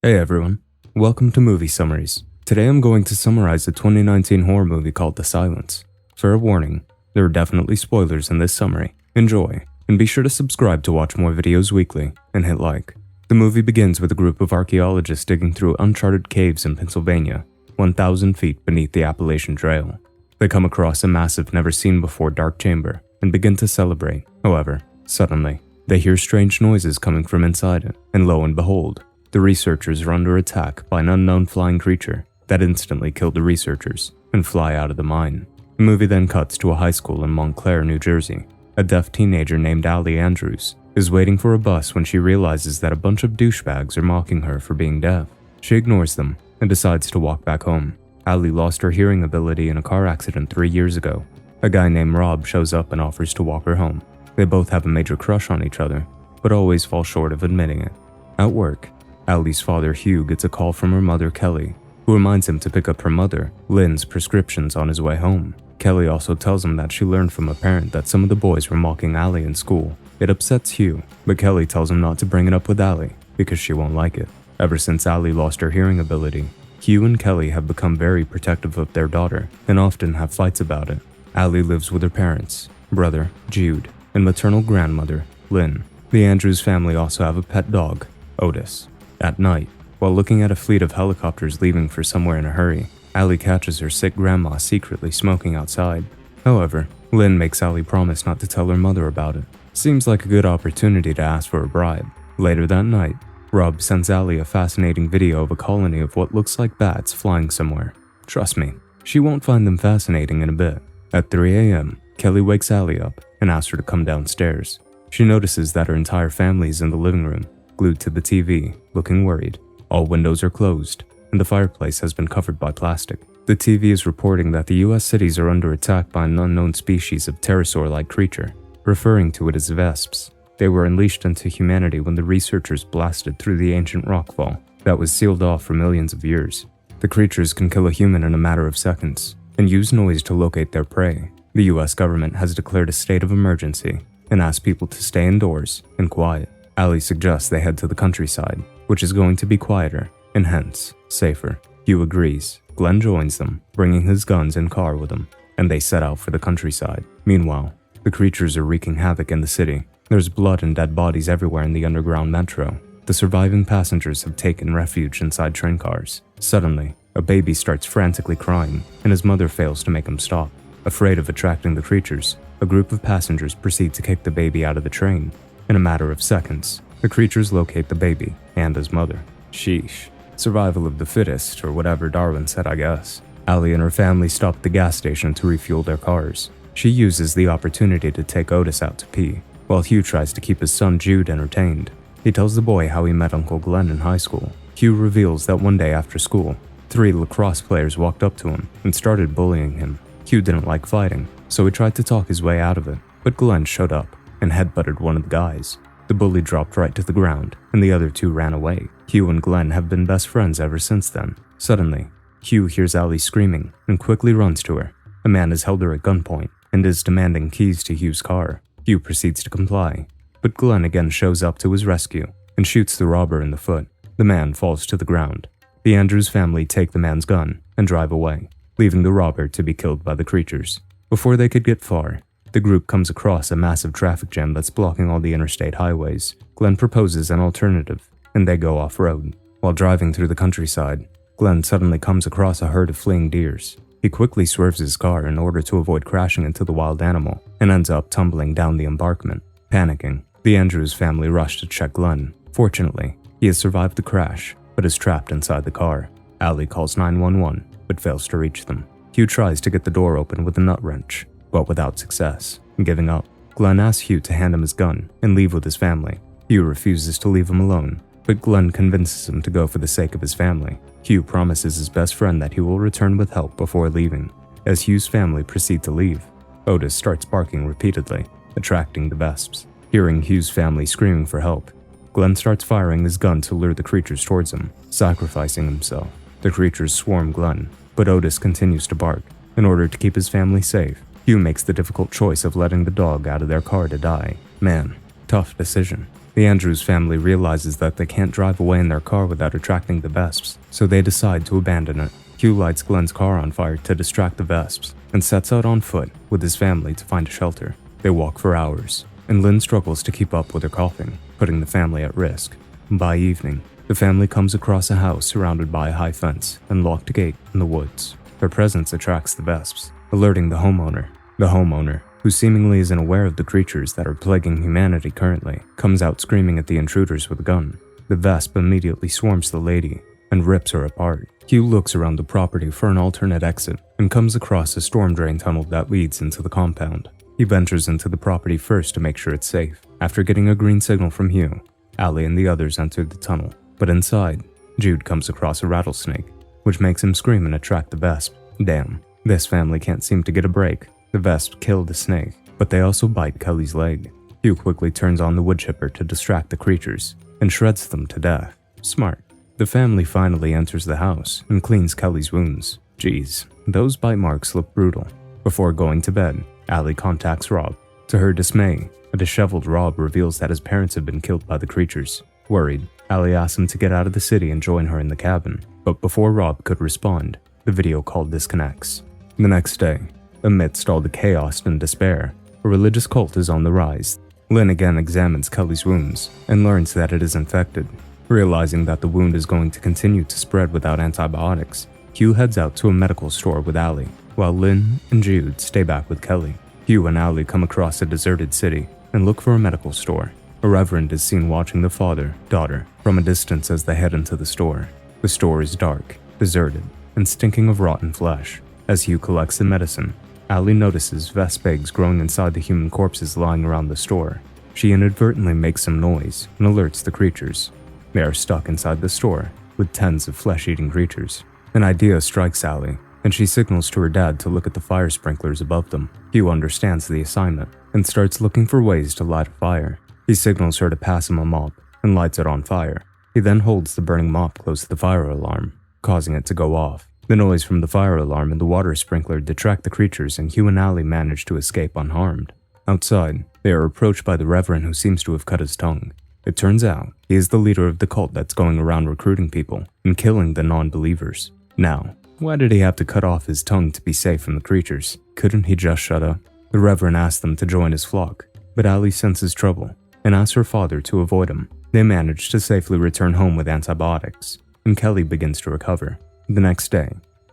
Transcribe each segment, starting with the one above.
Hey everyone, welcome to Movie Summaries. Today I'm going to summarize a 2019 horror movie called The Silence. Fair warning, there are definitely spoilers in this summary. Enjoy, and be sure to subscribe to watch more videos weekly, and hit like. The movie begins with a group of archaeologists digging through uncharted caves in Pennsylvania, 1,000 feet beneath the Appalachian Trail. They come across a massive, never-seen-before dark chamber, and begin to celebrate. However, suddenly, they hear strange noises coming from inside it, and lo and behold, the researchers are under attack by an unknown flying creature that instantly killed the researchers and fly out of the mine. The movie then cuts to a high school in Montclair, New Jersey. A deaf teenager named Allie Andrews is waiting for a bus when she realizes that a bunch of douchebags are mocking her for being deaf. She ignores them and decides to walk back home. Allie lost her hearing ability in a car accident 3 years ago. A guy named Rob shows up and offers to walk her home. They both have a major crush on each other, but always fall short of admitting it. At work, Allie's father, Hugh, gets a call from her mother, Kelly, who reminds him to pick up her mother, Lynn's prescriptions on his way home. Kelly also tells him that she learned from a parent that some of the boys were mocking Allie in school. It upsets Hugh, but Kelly tells him not to bring it up with Allie because she won't like it. Ever since Allie lost her hearing ability, Hugh and Kelly have become very protective of their daughter and often have fights about it. Allie lives with her parents, brother, Jude, and maternal grandmother, Lynn. The Andrews family also have a pet dog, Otis. At night, while looking at a fleet of helicopters leaving for somewhere in a hurry, Allie catches her sick grandma secretly smoking outside. However, Lynn makes Allie promise not to tell her mother about it. Seems like a good opportunity to ask for a bribe. Later that night, Rob sends Allie a fascinating video of a colony of what looks like bats flying somewhere. Trust me, she won't find them fascinating in a bit. At 3 a.m., Kelly wakes Allie up and asks her to come downstairs. She notices that her entire family is in the living room, glued to the TV, looking worried. All windows are closed, and the fireplace has been covered by plastic. The TV is reporting that the US cities are under attack by an unknown species of pterosaur-like creature, referring to it as vesps. They were unleashed into humanity when the researchers blasted through the ancient rockfall that was sealed off for millions of years. The creatures can kill a human in a matter of seconds, and use noise to locate their prey. The US government has declared a state of emergency, and asked people to stay indoors and quiet. Allie suggests they head to the countryside, which is going to be quieter, and hence, safer. Hugh agrees. Glenn joins them, bringing his guns and car with him, and they set out for the countryside. Meanwhile, the creatures are wreaking havoc in the city. There's blood and dead bodies everywhere in the underground metro. The surviving passengers have taken refuge inside train cars. Suddenly, a baby starts frantically crying, and his mother fails to make him stop. Afraid of attracting the creatures, a group of passengers proceed to kick the baby out of the train. In a matter of seconds, the creatures locate the baby and his mother. Sheesh. Survival of the fittest, or whatever Darwin said, I guess. Allie and her family stop at the gas station to refuel their cars. She uses the opportunity to take Otis out to pee, while Hugh tries to keep his son Jude entertained. He tells the boy how he met Uncle Glenn in high school. Hugh reveals that one day after school, 3 lacrosse players walked up to him and started bullying him. Hugh didn't like fighting, so he tried to talk his way out of it, but Glenn showed up and headbutted one of the guys. The bully dropped right to the ground, and the other 2 ran away. Hugh and Glenn have been best friends ever since then. Suddenly, Hugh hears Allie screaming and quickly runs to her. A man has held her at gunpoint and is demanding keys to Hugh's car. Hugh proceeds to comply, but Glenn again shows up to his rescue and shoots the robber in the foot. The man falls to the ground. The Andrews family take the man's gun and drive away, leaving the robber to be killed by the creatures. Before they could get far, the group comes across a massive traffic jam that's blocking all the interstate highways. Glenn proposes an alternative, and they go off-road. While driving through the countryside, Glenn suddenly comes across a herd of fleeing deers. He quickly swerves his car in order to avoid crashing into the wild animal, and ends up tumbling down the embankment. Panicking, the Andrews family rush to check Glenn. Fortunately, he has survived the crash, but is trapped inside the car. Allie calls 911, but fails to reach them. Hugh tries to get the door open with a nut wrench, but without success. Giving up, Glenn asks Hugh to hand him his gun and leave with his family. Hugh refuses to leave him alone, but Glenn convinces him to go for the sake of his family. Hugh promises his best friend that he will return with help before leaving. As Hugh's family proceed to leave, Otis starts barking repeatedly, attracting the vesps. Hearing Hugh's family screaming for help, Glenn starts firing his gun to lure the creatures towards him, sacrificing himself. The creatures swarm Glenn, but Otis continues to bark. In order to keep his family safe, Hugh makes the difficult choice of letting the dog out of their car to die. Man, tough decision. The The Andrews family realizes that they can't drive away in their car without attracting the Vesps, so they decide to abandon it. Hugh lights Glenn's car on fire to distract the Vesps, and sets out on foot with his family to find a shelter. They walk for hours, and Lynn struggles to keep up with her coughing, putting the family at risk. By evening, the family comes across a house surrounded by a high fence and locked gate in the woods. Their presence attracts the Vesps, alerting the homeowner. The homeowner, who seemingly isn't aware of the creatures that are plaguing humanity currently, comes out screaming at the intruders with a gun. The Vesp immediately swarms the lady and rips her apart. Hugh looks around the property for an alternate exit and comes across a storm drain tunnel that leads into the compound. He ventures into the property first to make sure it's safe. After getting a green signal from Hugh, Allie and the others enter the tunnel. But inside, Jude comes across a rattlesnake, which makes him scream and attract the Vesp. Damn, this family can't seem to get a break. The Vesp kill the snake, but they also bite Kelly's leg. Hugh quickly turns on the wood chipper to distract the creatures and shreds them to death. Smart. The family finally enters the house and cleans Kelly's wounds. Jeez, those bite marks look brutal. Before going to bed, Allie contacts Rob. To her dismay, a disheveled Rob reveals that his parents have been killed by the creatures. Worried, Allie asks him to get out of the city and join her in the cabin. But before Rob could respond, the video call disconnects. The next day, amidst all the chaos and despair, a religious cult is on the rise. Lynn again examines Kelly's wounds and learns that it is infected. Realizing that the wound is going to continue to spread without antibiotics, Hugh heads out to a medical store with Allie, while Lynn and Jude stay back with Kelly. Hugh and Allie come across a deserted city and look for a medical store. A reverend is seen watching the father-daughter from a distance as they head into the store. The store is dark, deserted, and stinking of rotten flesh. As Hugh collects the medicine, Allie notices vesp eggs growing inside the human corpses lying around the store. She inadvertently makes some noise and alerts the creatures. They are stuck inside the store with tens of flesh-eating creatures. An idea strikes Allie, and she signals to her dad to look at the fire sprinklers above them. Hugh understands the assignment and starts looking for ways to light a fire. He signals her to pass him a mop and lights it on fire. He then holds the burning mop close to the fire alarm, causing it to go off. The noise from the fire alarm and the water sprinkler detract the creatures, and Hugh and Allie manage to escape unharmed. Outside, they are approached by the Reverend, who seems to have cut his tongue. It turns out he is the leader of the cult that's going around recruiting people and killing the non-believers. Now, why did he have to cut off his tongue to be safe from the creatures? Couldn't he just shut up? The Reverend asks them to join his flock, but Allie senses trouble and asks her father to avoid him. They manage to safely return home with antibiotics, and Kelly begins to recover. The next day,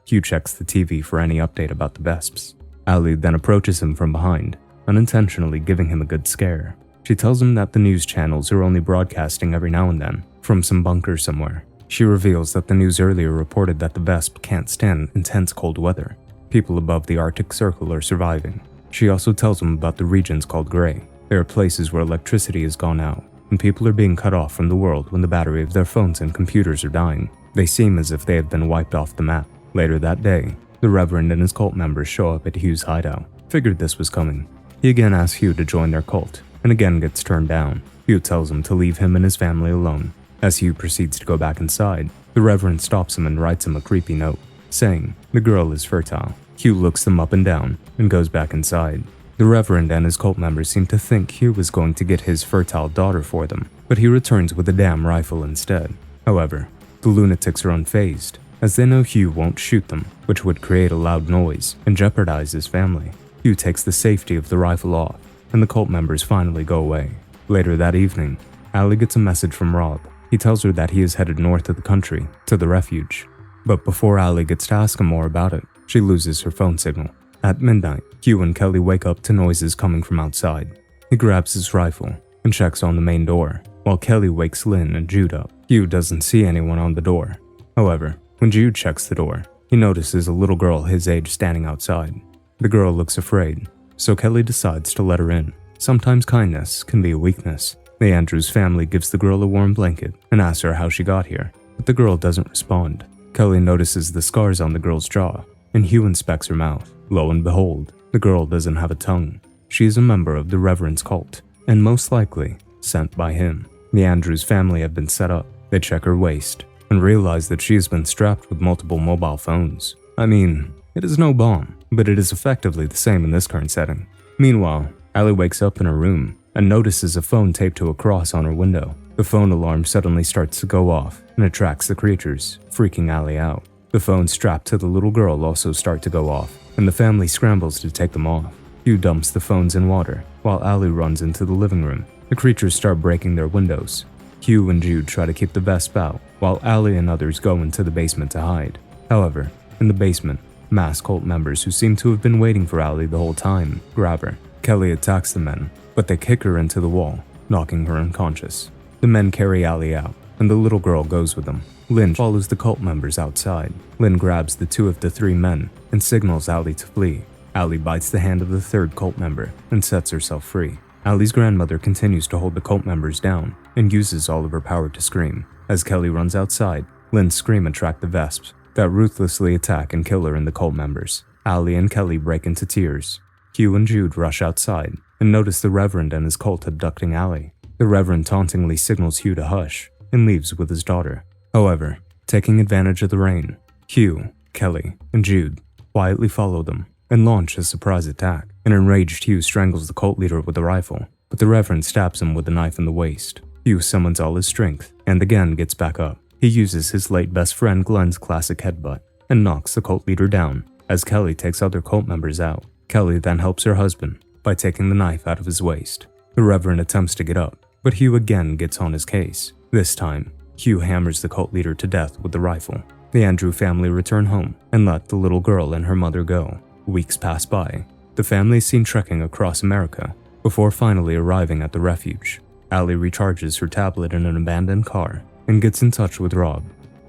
Hugh checks the TV for any update about the Vesps. Allie then approaches him from behind, unintentionally giving him a good scare. She tells him that the news channels are only broadcasting every now and then, from some bunker somewhere. She reveals that the news earlier reported that the Vesp can't stand intense cold weather. People above the Arctic Circle are surviving. She also tells him about the regions called Gray. There are places where electricity has gone out, and people are being cut off from the world when the battery of their phones and computers are dying. They seem as if they have been wiped off the map. Later that day, the Reverend and his cult members show up at Hugh's hideout. Figured this was coming. He again asks Hugh to join their cult, and again gets turned down. Hugh tells him to leave him and his family alone. As Hugh proceeds to go back inside, the Reverend stops him and writes him a creepy note, saying the girl is fertile. Hugh looks them up and down and goes back inside. The Reverend and his cult members seem to think Hugh was going to get his fertile daughter for them, but he returns with a damn rifle instead. However, the lunatics are unfazed, as they know Hugh won't shoot them, which would create a loud noise and jeopardize his family. Hugh takes the safety of the rifle off, and the cult members finally go away. Later that evening, Allie gets a message from Rob. He tells her that he is headed north of the country, to the refuge. But before Allie gets to ask him more about it, she loses her phone signal. At midnight, Hugh and Kelly wake up to noises coming from outside. He grabs his rifle and checks on the main door, while Kelly wakes Lynn and Jude up. Hugh doesn't see anyone on the door. However, when Jude checks the door, he notices a little girl his age standing outside. The girl looks afraid, so Kelly decides to let her in. Sometimes kindness can be a weakness. The Andrews family gives the girl a warm blanket and asks her how she got here, but the girl doesn't respond. Kelly notices the scars on the girl's jaw, and Hugh inspects her mouth. Lo and behold, the girl doesn't have a tongue. She is a member of the Reverend's cult, and most likely sent by him. The Andrews family have been set up. They check her waist and realize that she has been strapped with multiple mobile phones. I mean, it is no bomb, but it is effectively the same in this current setting. Meanwhile, Allie wakes up in her room and notices a phone taped to a cross on her window. The phone alarm suddenly starts to go off and attracts the creatures, freaking Allie out. The phones strapped to the little girl also start to go off, and the family scrambles to take them off. Hugh dumps the phones in water, while Allie runs into the living room. The creatures start breaking their windows. Hugh and Jude try to keep the vesp out, while Allie and others go into the basement to hide. However, in the basement, masked cult members who seem to have been waiting for Allie the whole time grab her. Kelly attacks the men, but they kick her into the wall, knocking her unconscious. The men carry Allie out, and the little girl goes with them. Lynn follows the cult members outside. Lynn grabs the 2 of the 3 men and signals Allie to flee. Allie bites the hand of the 3rd cult member and sets herself free. Allie's grandmother continues to hold the cult members down and uses all of her power to scream. As Kelly runs outside, Lynn's scream attracts the vesps that ruthlessly attack and kill her and the cult members. Allie and Kelly break into tears. Hugh and Jude rush outside and notice the Reverend and his cult abducting Allie. The Reverend tauntingly signals Hugh to hush and leaves with his daughter. However, taking advantage of the rain, Hugh, Kelly, and Jude quietly follow them and launch a surprise attack. An enraged Hugh strangles the cult leader with a rifle, but the Reverend stabs him with a knife in the waist. Hugh summons all his strength and again gets back up. He uses his late best friend Glenn's classic headbutt and knocks the cult leader down as Kelly takes other cult members out. Kelly then helps her husband by taking the knife out of his waist. The Reverend attempts to get up, but Hugh again gets on his case. This time, Hugh hammers the cult leader to death with the rifle. The Andrew family return home and let the little girl and her mother go. Weeks pass by. The family is seen trekking across America before finally arriving at the refuge. Allie recharges her tablet in an abandoned car and gets in touch with Rob.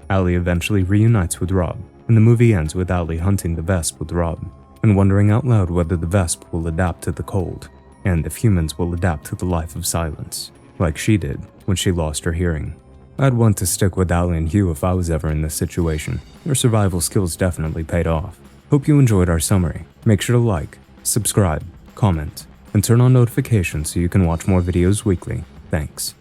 Allie eventually reunites with Rob, and the movie ends with Allie hunting the vesp with Rob and wondering out loud whether the vesp will adapt to the cold and if humans will adapt to the life of silence, like she did when she lost her hearing. I'd want to stick with Allie and Hugh if I was ever in this situation. Their survival skills definitely paid off. Hope you enjoyed our summary. Make sure to like, subscribe, comment, and turn on notifications so you can watch more videos weekly. Thanks.